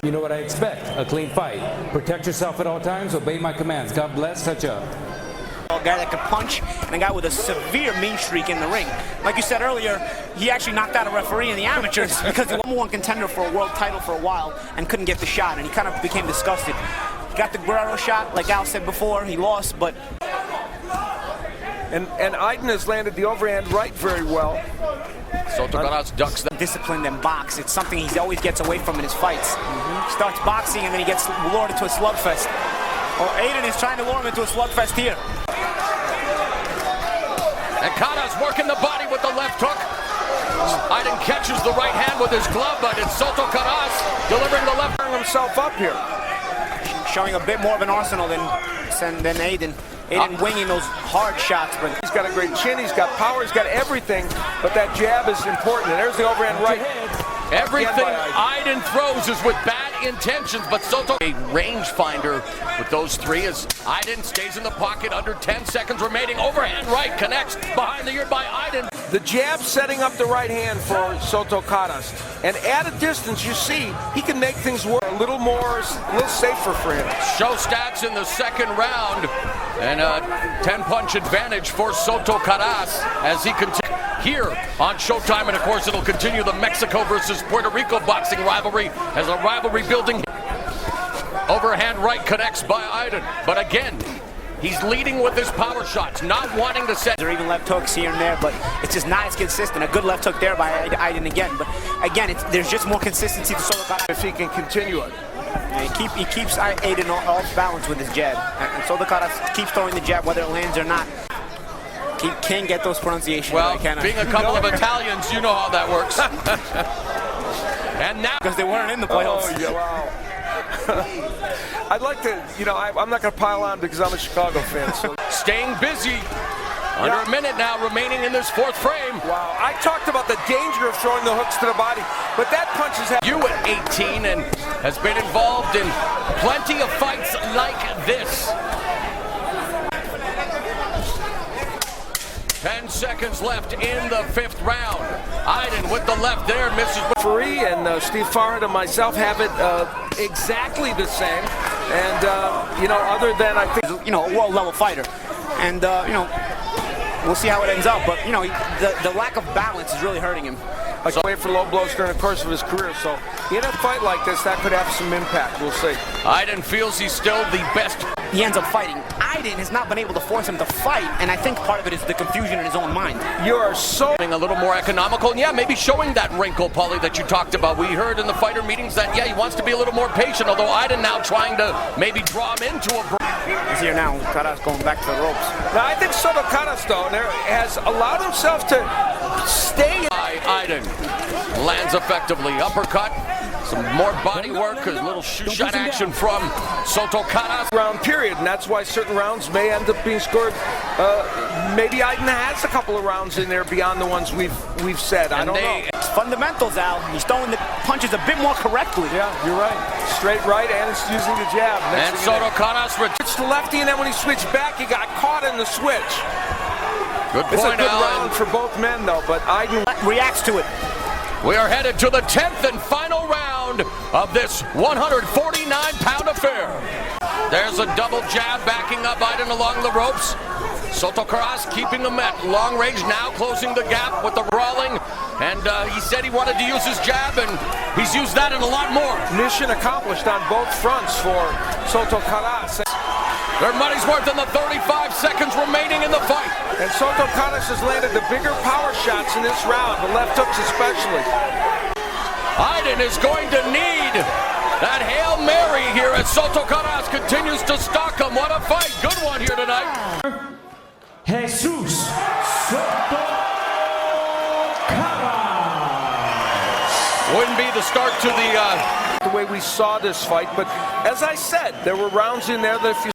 You know what I expect, a clean fight. Protect yourself at all times, obey my commands. God bless, touch up. A guy that could punch and a guy with a severe mean streak in the ring. Like you said earlier, he actually knocked out a referee in the amateurs because the #1 contender for a world title for a while and couldn't get the shot, and he kind of became disgusted. He got the Guerrero shot, like Al said before, he lost, but... And Aydin has landed the overhand right very well. Soto Karass ducks them. Disciplined and box. It's something he always gets away from in his fights. Starts boxing and then he gets lured into a slugfest. Well, Aydin is trying to lure him into a slugfest here. And Karass working the body with the left hook. Aydin catches the right hand with his glove, but it's Soto Karass delivering the left. Himself up here. Showing a bit more of an arsenal than Aydin. Aydin winging those hard shots, but he's got a great chin, he's got power, he's got everything, but that jab is important. And there's the overhand right. Everything Aydin throws is with bad intentions, but Soto a rangefinder with those three as Aydin stays in the pocket under 10 seconds remaining. Overhand right connects behind the ear by Aydin. The jab setting up the right hand for Soto Karass, and at a distance you see he can make things work a little safer for him. Show stats in the second round, and a 10-punch advantage for Soto Karass as he continues here on Showtime, and of course it'll continue the Mexico versus Puerto Rico boxing rivalry as a rivalry building. Overhand right connects by Aydin, but again, he's leading with his power shots, not wanting to set. There are even left hooks here and there, but it's just not as consistent. A good left hook there by Aydin again, but again, there's just more consistency to Soto Karass. If he can continue it. Yeah, he keeps Aydin off balance with his jab, and Soto Karass keeps throwing the jab whether it lands or not. He can't get those pronunciations. Well, right, being a couple of Italians, you know how that works. And now, because they weren't in the playoffs. Oh, yeah, wow. I'd like to, I'm not going to pile on because I'm a Chicago fan. So. Staying busy. Under a minute now remaining in this fourth frame. Wow, I talked about the danger of throwing the hooks to the body, but that punch is... You at 18 and has been involved in plenty of fights like this. 10 seconds left in the fifth round. Aydin with the left there, misses. Referee and Steve Farhad and myself have it exactly the same. And, other than I think... a world-level fighter. And, we'll see how it ends up. But, the lack of balance is really hurting him. Like away for low blows during the course of his career. So in a fight like this, that could have some impact. We'll see. Aydin feels he's still the best. He ends up fighting. Aydin has not been able to force him to fight, and I think part of it is the confusion in his own mind. You are so... Being a little more economical, and yeah, maybe showing that wrinkle, Paulie, that you talked about. We heard in the fighter meetings that, yeah, he wants to be a little more patient, although Aydin now trying to maybe draw him into a... He's here now, Karass going back to the ropes. Now, I think Soto Karass, though, has allowed himself to stay... Aydin lands effectively. Uppercut. Some more body work, a little shoe shot action from Soto Karass. Round period, and that's why certain rounds may end up being scored. Maybe Aydin has a couple of rounds in there beyond the ones we've said. I don't know. It's fundamentals, Al. He's throwing the punches a bit more correctly. Yeah, you're right. Straight right, and it's using the jab. And Soto Karass switched to lefty, and then when he switched back, he got caught in the switch. Good point, It's a good Alan. round for both men, though, but Aydin reacts to it. We are headed to the 10th and final round of this 149-pound affair. There's a double jab backing up Aydin along the ropes. Soto Karass keeping him at long range, now closing the gap with the brawling. And he said he wanted to use his jab, and he's used that and a lot more. Mission accomplished on both fronts for Soto Karass. Their money's worth in the 35 seconds remaining in the fight. And Soto Karass has landed the bigger power shots in this round, the left hooks especially. Aydin is going to need that Hail Mary here as Soto Karass continues to stalk him. What a fight. Good one here tonight. Jesus Soto Karass. Wouldn't be the start to the way we saw this fight, but as I said, there were rounds in there that if you